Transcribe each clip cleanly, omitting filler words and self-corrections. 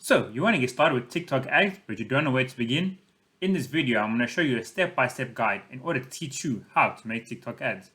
So, you want to get started with TikTok ads, but you don't know where to begin? In this video, I'm going to show you a step-by-step guide in order to teach you how to make TikTok ads.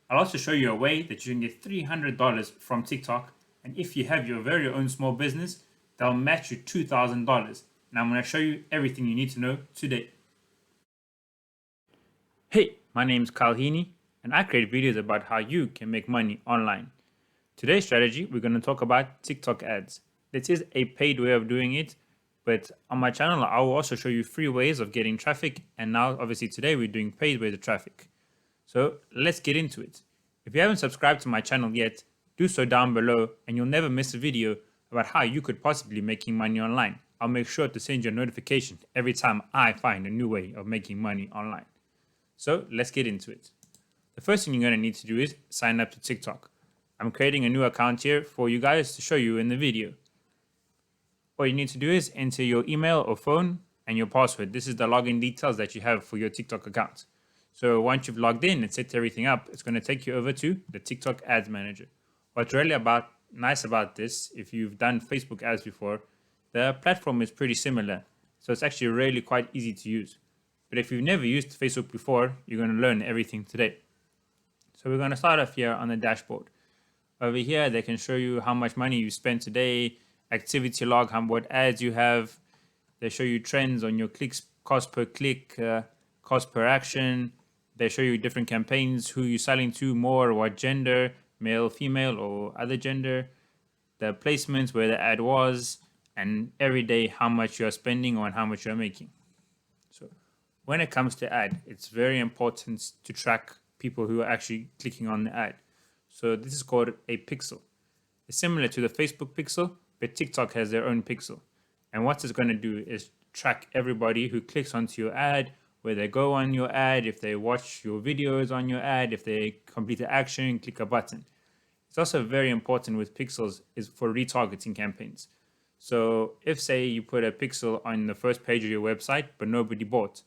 I'll also show you a way that you can get $300 from TikTok, and if you have your very own small business, they'll match you $2,000. And I'm going to show you everything you need to know today. Hey, my name is Kyle Heaney, and I create videos about how you can make money online. Today's strategy, we're going to talk about TikTok ads. This is a paid way of doing it, but on my channel, I will also show you free ways of getting traffic. And now, obviously, today we're doing paid ways of traffic. So let's get into it. If you haven't subscribed to my channel yet, do so down below, and you'll never miss a video about how you could possibly be making money online. I'll make sure to send you a notification every time I find a new way of making money online. So let's get into it. The first thing you're going to need to do is sign up to TikTok. I'm creating a new account here for you guys to show you in the video. All you need to do is enter your email or phone and your password. This is the login details that you have for your TikTok account. So once you've logged in and set everything up, it's going to take you over to the TikTok Ads Manager. What's really nice about this, if you've done Facebook ads before, the platform is pretty similar. So it's actually really quite easy to use. But if you've never used Facebook before, you're going to learn everything today. So we're going to start off here on the dashboard. Over here, they can show you how much money you spent today, activity log, what ads you have. They show you trends on your clicks, cost per click, cost per action. They show you different campaigns, who you're selling to, more, what gender, male, female, or other gender, the placements, where the ad was, and every day how much you're spending or how much you're making. So when it comes to ad, it's very important to track people who are actually clicking on the ad. So this is called a pixel. It's similar to the Facebook pixel, but TikTok has their own pixel. And what it's going to do is track everybody who clicks onto your ad, where they go on your ad, if they watch your videos on your ad, if they complete the action, click a button. It's also very important with pixels is for retargeting campaigns. So if, say, you put a pixel on the first page of your website, but nobody bought,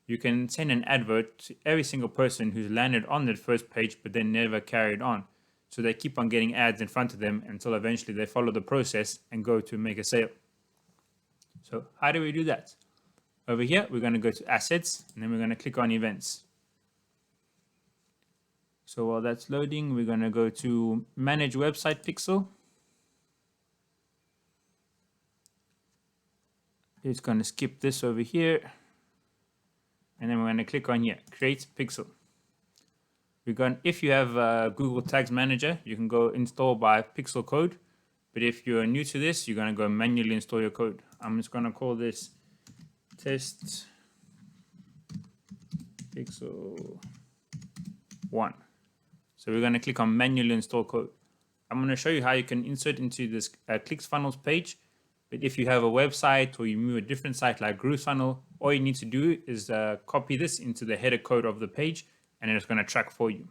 you can send an advert to every single person who's landed on that first page, but then never carried on. So they keep on getting ads in front of them until eventually they follow the process and go to make a sale. So how do we do that? Over here, we're going to go to assets, and then we're going to click on events. So while that's loading, we're going to go to manage website pixel. It's going to skip this over here. And then we're going to click on here, create pixel. If you have Google Tags Manager, you can go install by pixel code. But if you're new to this, you're going to go manually install your code. I'm just going to call this test pixel 1. So we're going to click on manually install code. I'm going to show you how you can insert into this ClickFunnels page. But if you have a website or you move a different site like GrooveFunnel, all you need to do is copy this into the header code of the page, and it's going to track for you.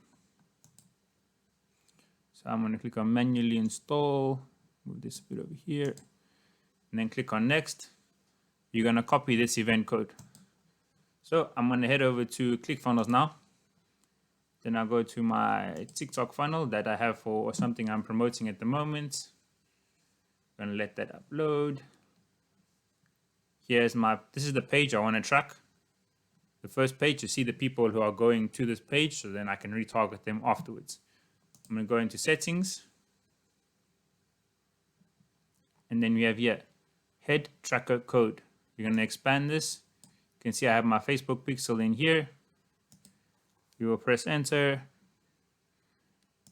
So I'm going to click on manually install, move this a bit over here, and then click on next. You're going to copy this event code. So I'm going to head over to ClickFunnels now. Then I'll go to my TikTok funnel that I have for something I'm promoting at the moment. I'm going to let that upload. This is the page I want to track. The first page, you see the people who are going to this page, so then I can retarget them afterwards. I'm going to go into settings. And then we have here, head tracker code. You're going to expand this. You can see I have my Facebook pixel in here. You will press enter,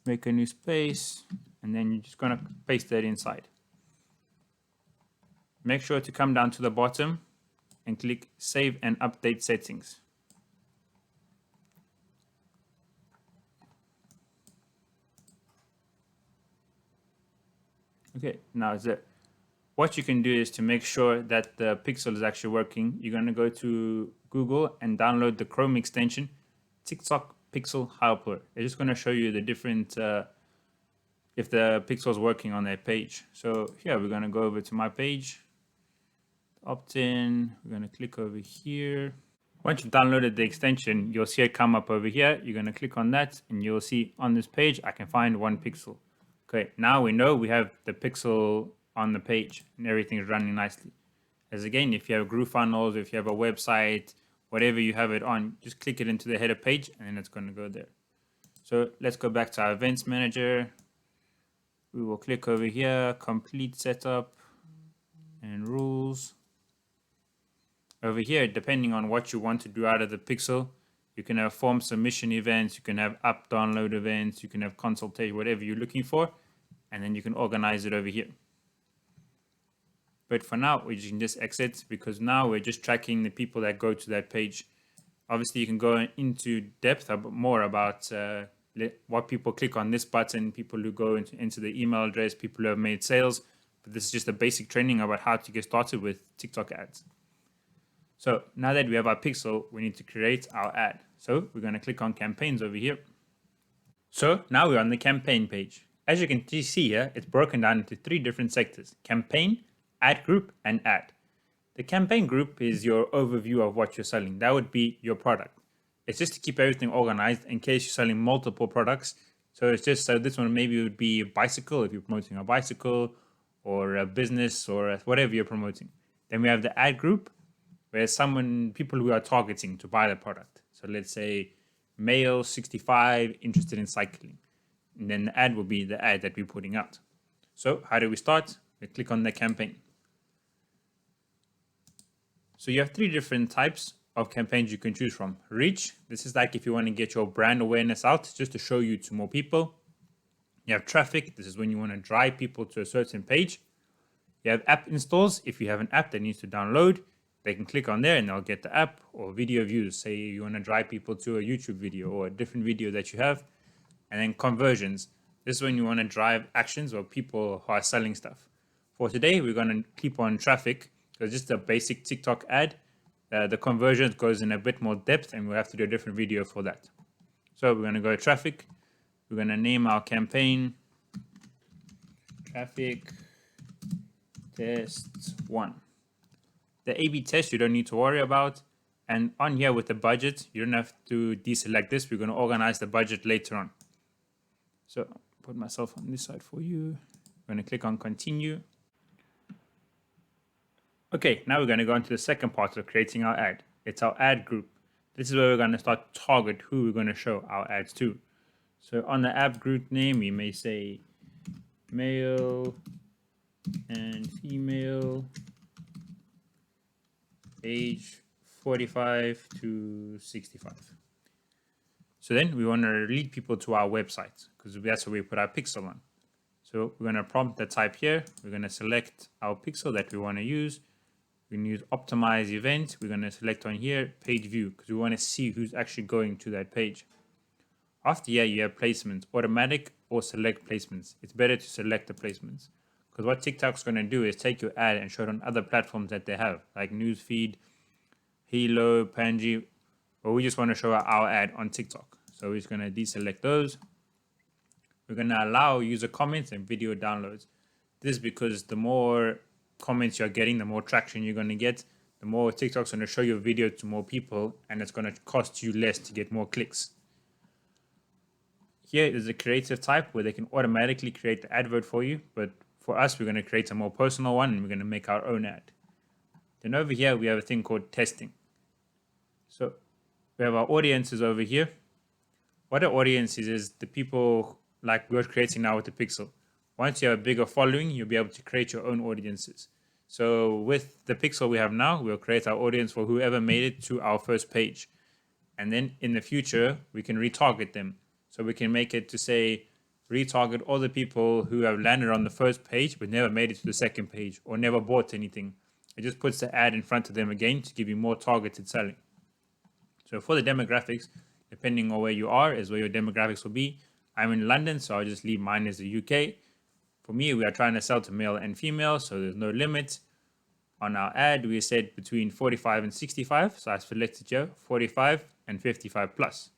make a new space, and then you're just going to paste that inside. Make sure to come down to the bottom and click Save and Update Settings. Okay, now it's there. What you can do is to make sure that the pixel is actually working, you're going to go to Google and download the Chrome extension, TikTok Pixel Helper. It's just going to show you the different, if the pixel is working on their page. So here, we're going to go over to my page. Opt-in, we're going to click over here. Once you've downloaded the extension, you'll see it come up over here. You're going to click on that and you'll see on this page, I can find one pixel. Okay, now we know we have the pixel on the page and everything is running nicely. As again, if you have GrooveFunnels, if you have a website, whatever you have it on, just click it into the header page and then it's going to go there. So let's go back to our events manager. We will click over here, complete setup and rules. Over here, depending on what you want to do out of the pixel, you can have form submission events, you can have app download events, you can have consultation, whatever you're looking for, and then you can organize it over here. But for now, we can just exit because now we're just tracking the people that go to that page. Obviously, you can go into depth more about what people click on this button, people who go into the email address, people who have made sales. But this is just a basic training about how to get started with TikTok ads. So now that we have our pixel, we need to create our ad. So we're going to click on campaigns over here. So now we're on the campaign page. As you can see here, it's broken down into 3 different sectors: campaign, ad group, and ad. The campaign group is your overview of what you're selling. That would be your product. It's just to keep everything organized in case you're selling multiple products. So it's just, so this one maybe would be a bicycle if you're promoting a bicycle, or a business, or whatever you're promoting. Then we have the ad group, where people who are targeting to buy the product. So let's say male 65 interested in cycling. And then the ad will be the ad that we're putting out. So how do we start? We click on the campaign. So you have 3 different types of campaigns you can choose from. Reach, this is like if you want to get your brand awareness out, just to show you to more people. You have traffic, this is when you want to drive people to a certain page. You have app installs, if you have an app that needs to download, they can click on there and they'll get the app. Or video views, say you want to drive people to a YouTube video or a different video that you have. And then conversions, this is when you want to drive actions or people who are selling stuff. For today, we're going to keep on traffic, because just a basic TikTok ad. The conversions goes in a bit more depth and we'll have to do a different video for that. So we're going to go to traffic. We're going to name our campaign traffic test 1. The A/B test you don't need to worry about. And on here with the budget, you don't have to deselect this. We're going to organize the budget later on. So I'll put myself on this side for you. I'm going to click on continue. Okay, now we're going to go into the second part of creating our ad. It's our ad group. This is where we're going to start to target who we're going to show our ads to. So on the ad group name, we may say male and female, age 45 to 65. So then we want to lead people to our website, because that's where we put our pixel on. So we're going to prompt the type here. We're going to select our pixel that we want to use. We can use optimize event. We're going to select on here page view, because we want to see who's actually going to that page. After here, you have placements, automatic or select placements. It's better to select the placements, because what TikTok's going to do is take your ad and show it on other platforms that they have, like Newsfeed, Hilo, Panji, but we just want to show our ad on TikTok. So we're just going to deselect those. We're going to allow user comments and video downloads. This is because the more comments you're getting, the more traction you're going to get, the more TikTok's going to show your video to more people, and it's going to cost you less to get more clicks. Here is a creative type where they can automatically create the advert for you, but for us, we're going to create a more personal one and we're going to make our own ad. Then over here, we have a thing called testing. So we have our audiences over here. What our audience is the people like we're creating now with the pixel. Once you have a bigger following, you'll be able to create your own audiences. So with the pixel we have now, we'll create our audience for whoever made it to our first page. And then in the future, we can retarget them. So we can make it to say, retarget all the people who have landed on the first page but never made it to the second page or never bought anything. It just puts the ad in front of them again to give you more targeted selling. So for the demographics, depending on where you are is where your demographics will be. I'm in London, so I'll just leave mine as the UK. For me, we are trying to sell to male and female, so there's no limit. On our ad, we said between 45 and 65, so I selected here 45 and 55 plus.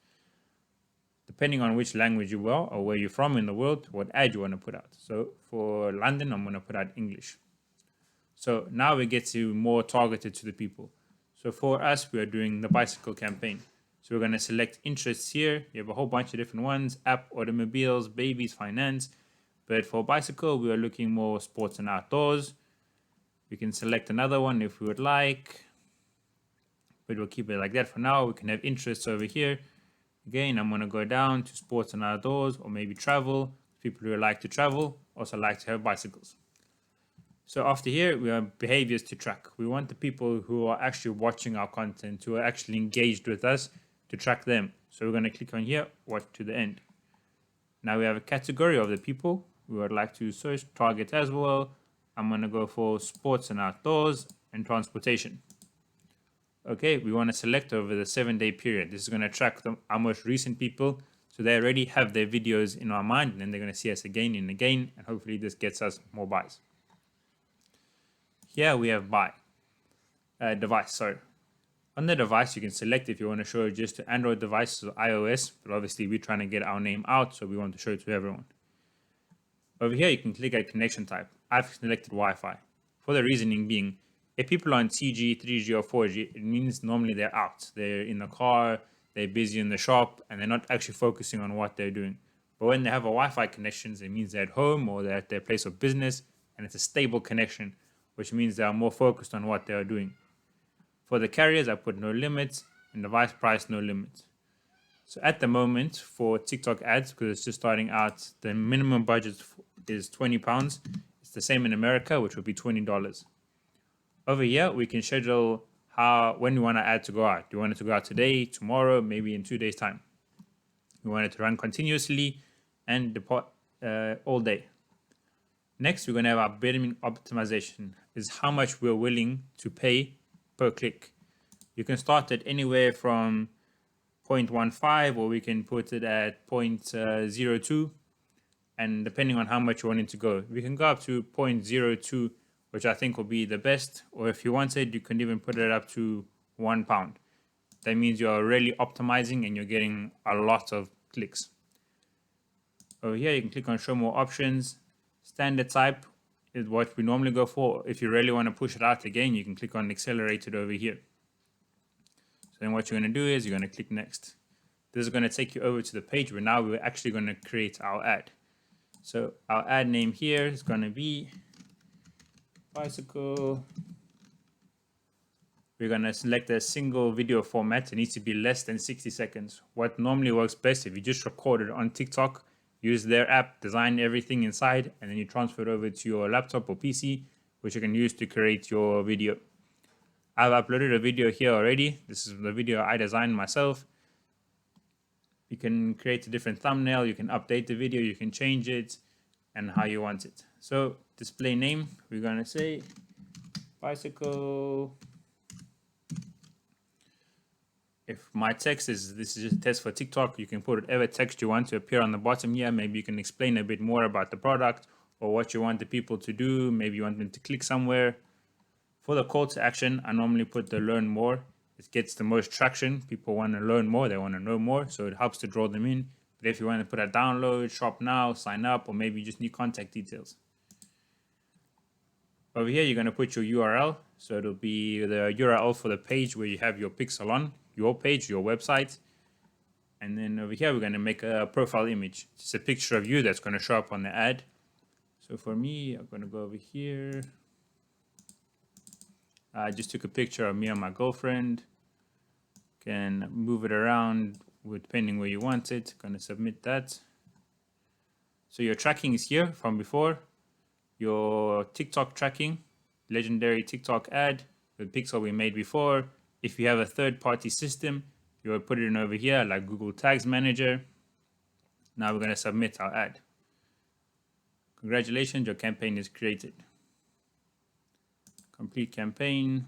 Depending on which language you are or where you're from in the world, what ad you want to put out. So for London, I'm going to put out English. So now we get to more targeted to the people. So for us, we are doing the bicycle campaign. So we're going to select interests here. You have a whole bunch of different ones: app, automobiles, babies, finance. But for bicycle, we are looking more sports and outdoors. We can select another one if we would like, but we'll keep it like that for now. We can have interests over here. Again, I'm going to go down to sports and outdoors, or maybe travel. People who like to travel also like to have bicycles. So after here, we have behaviors to track. We want the people who are actually watching our content, who are actually engaged with us, to track them. So we're going to click on here, watch to the end. Now we have a category of the people we would like to search, target as well. I'm going to go for sports and outdoors and transportation. Okay, we want to select over the 7-day period. This is going to track our most recent people. So they already have their videos in our mind, and then they're going to see us again and again. And hopefully this gets us more buys. Here we have device, sorry. On the device, you can select if you want to show it just to Android devices or iOS, but obviously we're trying to get our name out, so we want to show it to everyone. Over here, you can click at connection type. I've selected Wi-Fi. For the reasoning being, if people are on 2G, 3G, or 4G, it means normally they're out. They're in the car, they're busy in the shop, and they're not actually focusing on what they're doing. But when they have a Wi-Fi connection, it means they're at home or they're at their place of business, and it's a stable connection, which means they are more focused on what they are doing. For the carriers, I put no limits, and device price, no limits. So at the moment, for TikTok ads, because it's just starting out, the minimum budget is £20. It's the same in America, which would be $20. Over here, we can schedule when we want our ad to go out. Do you want it to go out today, tomorrow, maybe in 2 days' time? We want it to run continuously and depart all day. Next, we're going to have our bidding optimization, is how much we're willing to pay per click. You can start at anywhere from 0.15, or we can put it at 0.02, and depending on how much you want it to go, we can go up to 0.02, which I think will be the best. Or if you wanted, you can even put it up to £1. That means you're really optimizing and you're getting a lot of clicks. Over here, you can click on show more options. Standard type is what we normally go for. If you really want to push it out again, you can click on accelerated over here. So then what you're going to do is you're going to click next. This is going to take you over to the page where now we're actually going to create our ad. So our ad name here is going to be bicycle. We're going to select a single video format. It needs to be less than 60 seconds. What normally works best, if you just record it on TikTok, use their app, design everything inside, and then you transfer it over to your laptop or PC, which you can use to create your video. I've uploaded a video here already. This is the video I designed myself. You can create a different thumbnail, you can update the video, you can change it, and how you want it. So display name, we're going to say bicycle. If my text is, this is just a test for TikTok, you can put whatever text you want to appear on the bottom here. Maybe you can explain a bit more about the product or what you want the people to do. Maybe you want them to click somewhere. For the call to action, I normally put the learn more. It gets the most traction. People want to learn more, they want to know more, so it helps to draw them in. But if you want to put a download, shop now, sign up, or maybe you just need contact details. Over here, you're going to put your URL. So it'll be the URL for the page where you have your pixel on, your page, your website. And then over here, we're going to make a profile image. It's a picture of you that's going to show up on the ad. So for me, I'm going to go over here. I just took a picture of me and my girlfriend. Can move it around depending where you want it. Going to submit that. So your tracking is here from before. Your TikTok tracking, legendary TikTok ad, the pixel we made before. If you have a third-party system, you will put it in over here like Google Tags Manager. Now we're going to submit our ad. Congratulations, your campaign is created. Complete campaign.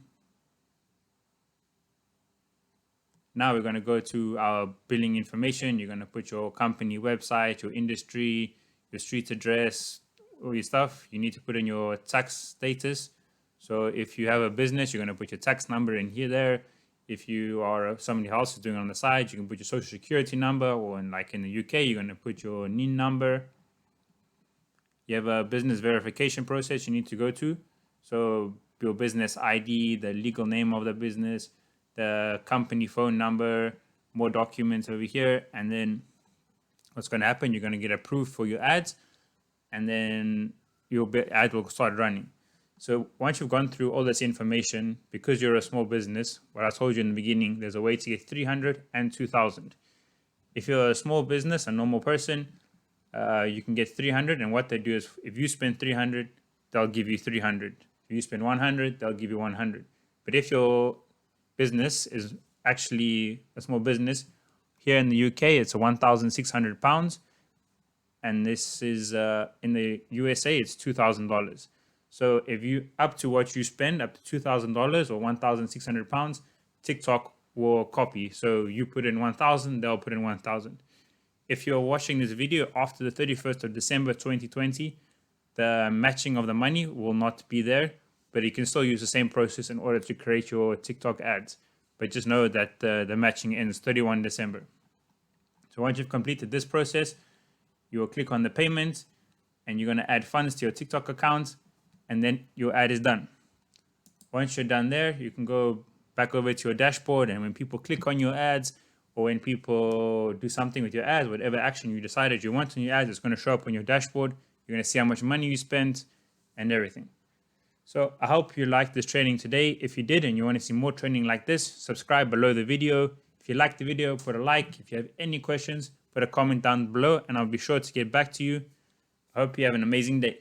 Now we're going to go to our billing information. You're going to put your company website, your industry, your street address, all your stuff. You need to put in your tax status. So if you have a business, you're going to put your tax number in here there. If you are somebody else who's doing it on the side, you can put your social security number, or in the UK, you're going to put your NIN number. You have a business verification process you need to go to. So your business ID, the legal name of the business, the company phone number, more documents over here. And then what's going to happen, you're going to get approved for your ads. and then ad will start running. So once you've gone through all this information, because you're a small business, what I told you in the beginning, there's a way to get 300 and 2,000. If you're a small business, a normal person, you can get 300, and what they do is if you spend 300, they'll give you 300. If you spend 100, they'll give you 100. But if your business is actually a small business, here in the UK, it's a £1,600, and this is in the USA, it's $2,000. So if you up to what you spend, up to $2,000 or £1,600, TikTok will copy. So you put in 1,000, they'll put in 1,000. If you're watching this video after the 31st of December 2020, the matching of the money will not be there, but you can still use the same process in order to create your TikTok ads. But just know that the matching ends 31 December. So once you've completed this process, you will click on the payment and you're going to add funds to your TikTok account, and then your ad is done. Once you're done there, you can go back over to your dashboard, and when people click on your ads or when people do something with your ads, whatever action you decided you want on your ads, it's going to show up on your dashboard. You're going to see how much money you spent and everything. So I hope you liked this training today. If you did and you want to see more training like this, subscribe below the video. If you liked the video, put a like. If you have any questions, put a comment down below and I'll be sure to get back to you. I hope you have an amazing day.